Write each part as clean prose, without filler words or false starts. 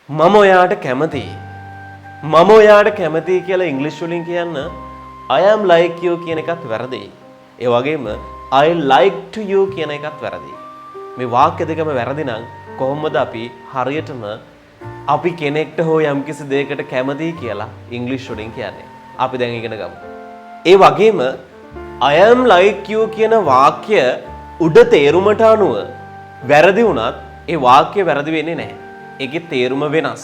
මම ඔයාට කැමතියි. මම ඔයාට කැමතියි කියලා ඉංග්‍රීසි වලින් කියන්න I am like you කියන එකත් වැරදි. ඒ වගේම I like to you කියන එකත් වැරදි. මේ වාක්‍ය දෙකම වැරදි නම් කොහොමද අපි හරියටම අපි කෙනෙක්ට හෝ යම්කිසි දෙයකට කැමතියි කියලා ඉංග්‍රීසි වලින් කියන්නේ? අපි දැන් ඉගෙන ගමු. ඒ වගේම I am like you කියන වාක්‍ය උඩ තේරුමට අනුව වැරදි වුණත් ඒ වාක්‍ය වැරදි වෙන්නේ නැහැ. ඒකේ තේරුම වෙනස්.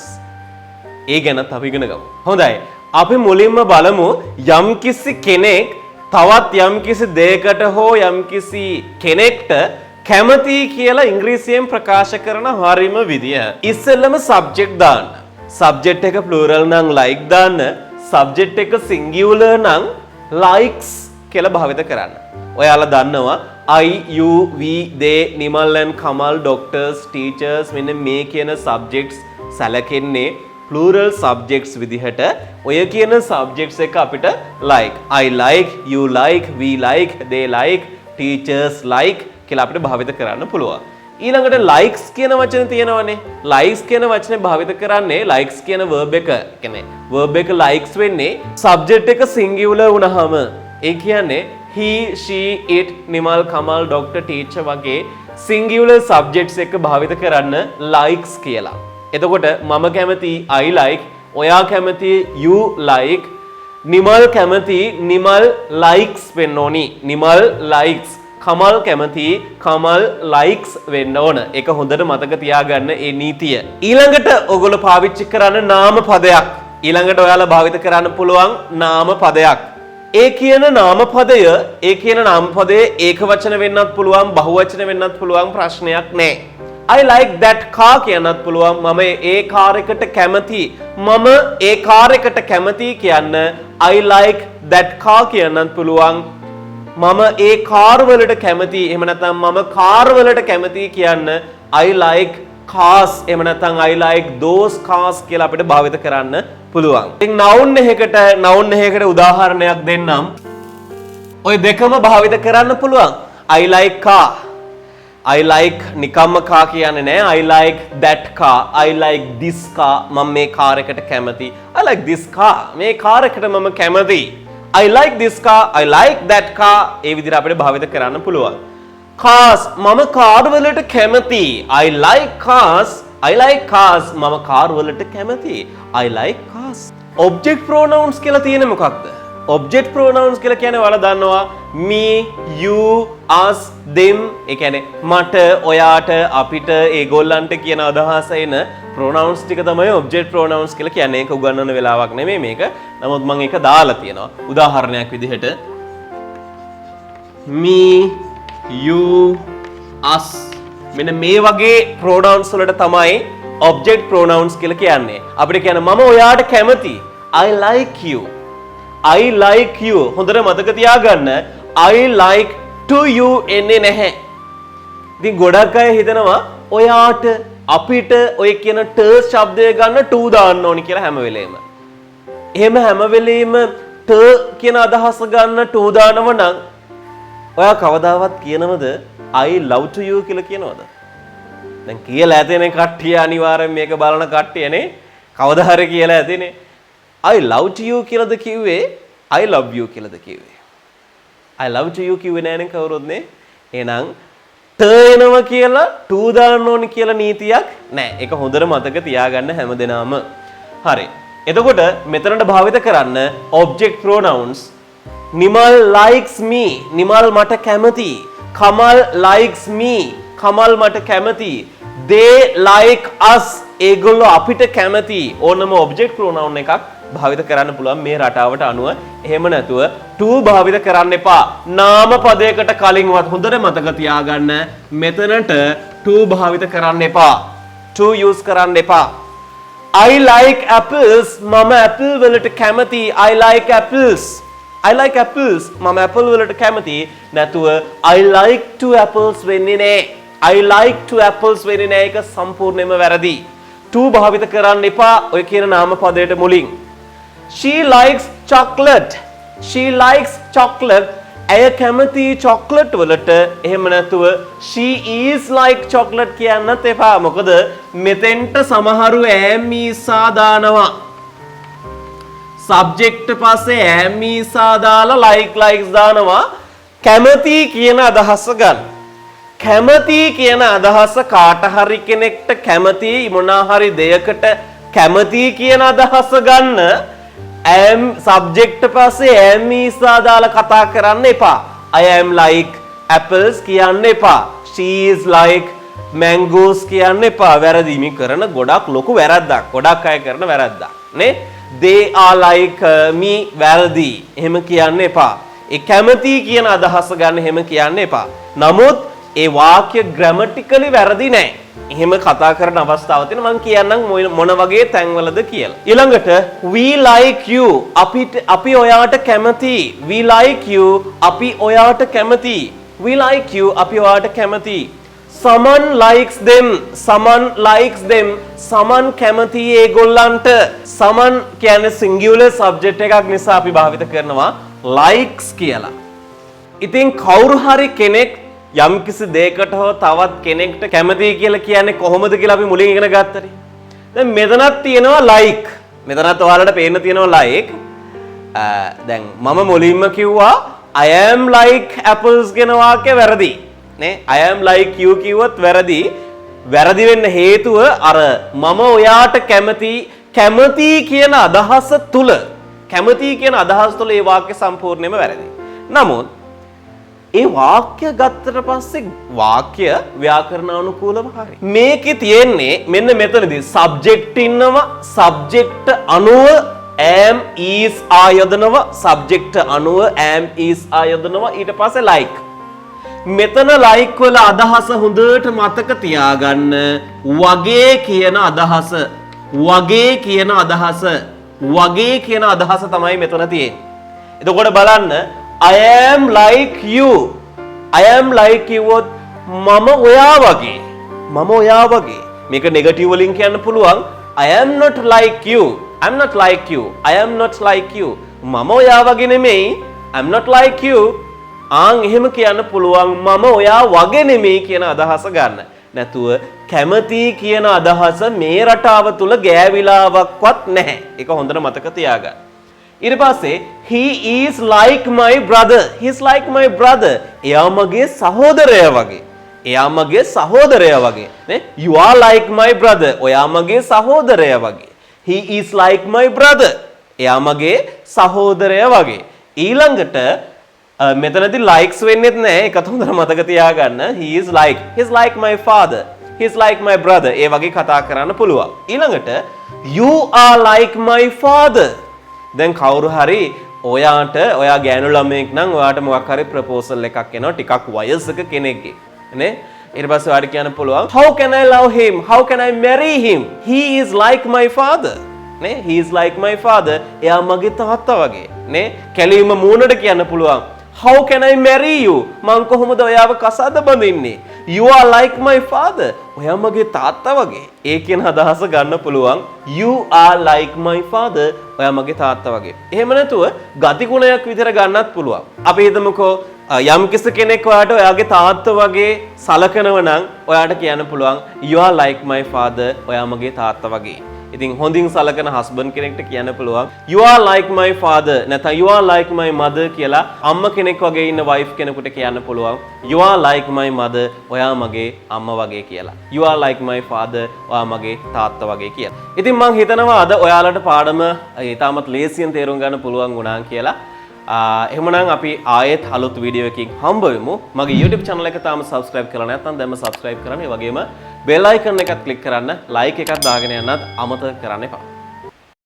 ඒ ගැනත් අපි ඉගෙන ගමු. හොඳයි. අපි මුලින්ම බලමු යම්කිසි කෙනෙක් තවත් යම්කිසි දෙයකට හෝ යම්කිසි කෙනෙක්ට කැමති කියලා ඉංග්‍රීසියෙන් ප්‍රකාශ කරන හරිම විදිය. ඉස්සෙල්ලම subject දාන්න. subject එක plural නම් like දාන්න. subject එක singular නම් likes කියලා භාවිත කරන්න. ඔයාලා දන්නවා I, you, we, they, Nimal and Kamal, doctors, teachers මෙන්න මේ කියන subjects සැලකෙන්නේ plural subjects විදිහට. ඔය කියන subjects එක අපිට like, I like, you like, we like, they like, teachers like කියලා අපිට භාවිත කරන්න පුළුවන්. ඊළඟට likes කියන වචනේ තියෙනවනේ. likes කියන වචනේ භාවිත කරන්නේ likes කියන verb එක. කියන්නේ verb එක likes වෙන්නේ subject එක singular වුණාම. ඒ කියන්නේ he, she, it, Nimal, Kamal, doctor, teacher වගේ singular subjects එක භාවිත කරන්න likes කියලා. එතකොට මම කැමති I like, ඔයා කැමති you like, නිමල් කැමති නිමල් likes වෙන්න ඕනි. නිමල් likes. කමල් කැමති කමල් likes වෙන්න ඕන. ඒක හොඳට මතක තියාගන්න ඒ නීතිය. ඊළඟට ඔයගොල්ලෝ පාවිච්චි කරන්න නාම පදයක්. ඊළඟට ඔයාලා භාවිත කරන්න පුළුවන් නාම පදයක්. ඒ කියන නාමපදය ඒක වචන වෙන්නත් පුළුවන් බහුවචන වෙන්නත් පුළුවන් ප්‍රශ්නයක් නෑ. I like that car කියන්නත් පුළුවන්. මම ඒ කාර් එකට කැමති. මම ඒ කාර් එකට කැමති කියන්න I like that car කියන්නත් පුළුවන්. මම ඒ කාර් වලට කැමති. එහෙම නැත්නම් මම කාර් වලට කැමති කියන්න I like cars. එහෙම නැත්නම් I like those cars කියලා අපිට භාවිත කරන්න පුළුවන්. ඉතින් noun එකකට උදාහරණයක් දෙන්නම්. ඔය දෙකම භාවිත කරන්න පුළුවන්. I like car. I like නිකම්ම car කියන්නේ නෑ. I like that car. I like this car. මම මේ කාර් එකට කැමති. I like this car. මේ කාර් එකට මම කැමති. I like this car. I like that car. ඒ විදිහට අපිට භාවිත කරන්න පුළුවන්. cars මම කාර් වලට කැමති. I like cars. I like cars. මම කාර් වලට කැමති. I like cars. object pronouns කියලා තියෙන්නේ මොකක්ද? object pronouns කියලා කියන්නේ ඔයාලා දන්නවා me, you, us, them. ඒ කියන්නේ මට, ඔයාට, අපිට, ඒගොල්ලන්ට කියන අදහස එන pronouns ටික තමයි object pronouns කියලා කියන්නේ. ඒක උගන්වන වෙලාවක් නෙමෙයි මේක. නමුත් මම ඒක දාලා තියෙනවා. උදාහරණයක් විදිහට me, you, us මෙන්න මේ වගේ pronouns වලට තමයි object pronouns කියලා කියන්නේ. අපිට කියන්න මම ඔයාට කැමති. I like you. I like you. හොඳට මතක තියාගන්න I like to you එන්නේ නැහැ. ඉතින් ගොඩක් අය හිතනවා ඔයාට අපිට ඔය කියන ට ශබ්දය ගන්න to දාන්න ඕනි කියලා හැම වෙලේම. එහෙම හැම වෙලේම ට කියන අදහස ගන්න to දානව නම් ඔයා කවදාවත් කියනවද I love to you කියලා කියනවද? දැන් කියලා ඇතේනේ කට්ටිය අනිවාර්යෙන් මේක බලන කට්ටියනේ කවදා හරි කියලා ඇතේනේ I love to you කියලාද කිව්වේ I love you කියලාද කිව්වේ I love to you කිව්වේ නෑනේ කවුරුත් නේ එහෙනම් ට එනවා කියලා to දාන්න ඕනි කියලා නීතියක් නෑ ඒක හොඳට මතක තියාගන්න හැමදෙනාම හරි එතකොට මෙතනට භාවිත කරන්න object pronouns Nimal likes me Nimal මට කැමති කමල් likes me කමල් මට කැමති they like us ඒගොල්ලෝ අපිට කැමති ඕනම object pronoun එකක් භාවිත කරන්න පුළුවන් මේ රටාවට අනුව එහෙම නැතුව to භාවිත කරන්න එපා නාම පදයකට කලින්වත් හොඳට මතක තියාගන්න මෙතනට to භාවිත කරන්න එපා to use කරන්න එපා I like apples මම apple වලට කැමති I like apples මම apple වලට කැමති නැතුව I like two apples වෙන්නේ නැහැ I like two apples වෙන්නේ නැහැ ඒක සම්පූර්ණයෙන්ම වැරදි to භාවිත කරන්න එපා ඔය කියන නාම පදයට මුලින් She likes chocolate ඇය කැමති චොක්ලට් වලට. එහෙම නැතුව she is like chocolate කියන්නත් එපා. මොකද මෙතෙන්ට සමහරු ඈමීසා දානවා. සබ්ජෙක්ට් පස්සේ ඈමීසා දාලා likes දානවා. කැමති කියන අදහස ගන්න. කැමති කියන අදහස කාට හරි කෙනෙක්ට කැමති මොනවා හරි දෙයකට කැමති කියන අදහස ගන්න සබ්ජෙක්ට් පස්සේ ඈමීසා දාලා කතා කරන්න එපා. I am like apples කියන්න එපා. She is like mangoes කියන්න එපා. වැරදි මේ කරන ගොඩක් ලොකු වැරද්දක්. ගොඩක් අය කරන වැරද්දක් නේ. They are like me වැරදි. එහෙම කියන්න එපා. ඒ කැමති කියන අදහස ගන්න එහෙම කියන්න එපා. නමුත් ඒ වාක්‍ය ග්‍රැමටිකලි වැරදි නෑ. එහෙම කතා කරන අවස්ථාවක් තියෙන මම කියන්නම් මොන වගේ තැන්වලද කියලා. ඊළඟට we like you අපි ඔයාට කැමති. we like you අපි ඔයාට කැමති. we like you අපි ඔයාට කැමති. someone likes them someone කැමති ඒගොල්ලන්ට. someone කියන්නේ singular subject එකක් නිසා අපි භාවිත කරනවා likes කියලා. ඉතින් කවුරු හරි කෙනෙක් යම් කිසි දෙයකට හෝ තවත් කෙනෙක්ට කැමතියි කියලා කියන්නේ කොහොමද කියලා අපි මුලින් ඉගෙන ගත්තනේ. දැන් මෙතනක් තියෙනවා like. මෙතනත් ඔයාලට පේන්න තියෙනවා like. දැන් මම මුලින්ම කිව්වා I am like apples කියන වාක්‍ය වැරදි. නේ? I am like you කිව්වොත් වැරදි. වැරදි වෙන්න හේතුව අර මම ඔයාට කැමති කියන අදහස තුල ඒ වාක්‍ය සම්පූර්ණයෙන්ම වැරදි. නමුත් ඒ වාක්‍ය ගත්තට පස්සේ වාක්‍ය ව්‍යාකරණානුකූලව හරි. මේකේ තියෙන්නේ මෙන්න මෙතනදී සබ්ජෙක්ට් ඉන්නවා. සබ්ජෙක්ට් අනුව am is ආයොදනවා. සබ්ජෙක්ට් අනුව am is ආයොදනවා. ඊට පස්සේ like. මෙතන like වල අදහස හොඳට මතක තියාගන්න. වගේ කියන අදහස තමයි මෙතන තියෙන්නේ. එතකොට බලන්න I am like you මම ඔයා වගේ. මේක නෙගටිව් වලින් කියන්න පුළුවන්. I am not like you මම ඔයා වගේ නෙමෙයි. I'm not like you. එහෙම කියන්න පුළුවන් මම ඔයා වගේ නෙමෙයි කියන අදහස ගන්න. නැතුව කැමති කියන අදහස මේ රටාව තුල ගෑවිලාවක්වත් නැහැ. ඒක හොඳට මතක තියාගන්න. ඊට පස්සේ he is like my brother. එයා මගේ සහෝදරයා වගේ. නේ? You are like my brother. ඔයා මගේ සහෝදරයා වගේ. He is like my brother. එයා මගේ සහෝදරයා වගේ. ඊළඟට මෙතනදී likes වෙන්නේත් නැහැ. ඒකත් හොඳට මතක තියාගන්න. He's like my father. He's like my brother. ඒ වගේ කතා කරන්න පුළුවන්. ඊළඟට you are like my father. දැන් කවුරු හරි ඔයා ගෑනු ළමයෙක් නම් ඔයාට මොකක් හරි ප්‍රොපෝසල් එකක් එනවා ටිකක් වයසක කෙනෙක්ගේ නේ. ඊට පස්සේ ඔයාට කියන්න පුළුවන් how can I love him? How can I marry him? He is like my father. නේ? He is like my father. එයා මගේ තාත්තා වගේ. නේ? කැලීම මූණට කියන්න පුළුවන් how can I marry you? මං කොහොමද ඔයාව කසාද බඳින්නේ? You are like my father. ඔයා මගේ තාත්තා වගේ. ඒ කියන අදහස ගන්න පුළුවන්. You are like my father. ඔයා මගේ තාත්තා වගේ. එහෙම නැතුව ගතිගුණයක් විතර ගන්නත් පුළුවන්. අපි හිතමුකෝ යම් කිසි කෙනෙක් ඔයාට ඔයාගේ තාත්තා වගේ සලකනව නම් ඔයාට කියන්න පුළුවන් you are like my father. ඔයා මගේ තාත්තා වගේ. ඉතින් හොඳින් සලකන හස්බන්ඩ් කෙනෙක්ට කියන්න පුළුවන් you are like my father නැත්නම් you are like my mother කියලා අම්මා කෙනෙක් වගේ ඉන්න වයිෆ් කෙනෙකුට කියන්න පුළුවන් you are like my mother ඔයා මගේ අම්මා වගේ කියලා. you are like my father ඔයා මගේ තාත්තා වගේ කියලා. ඉතින් මම හිතනවා අද ඔයාලට පාඩම ඊටමත් ලේසියෙන් තේරුම් ගන්න පුළුවන් වුණා කියලා. එහෙමනම් අපි ආයෙත් අලුත් වීඩියෝ එකකින් හම්බ වෙමු. මගේ YouTube channel එක තාම subscribe කරලා නැත්නම් දැන්ම subscribe කරන්න. ඒ වගේම bell icon එකත් click කරන්න. like එකක් දාගෙන යන්නත් අමතක කරන්න එපා.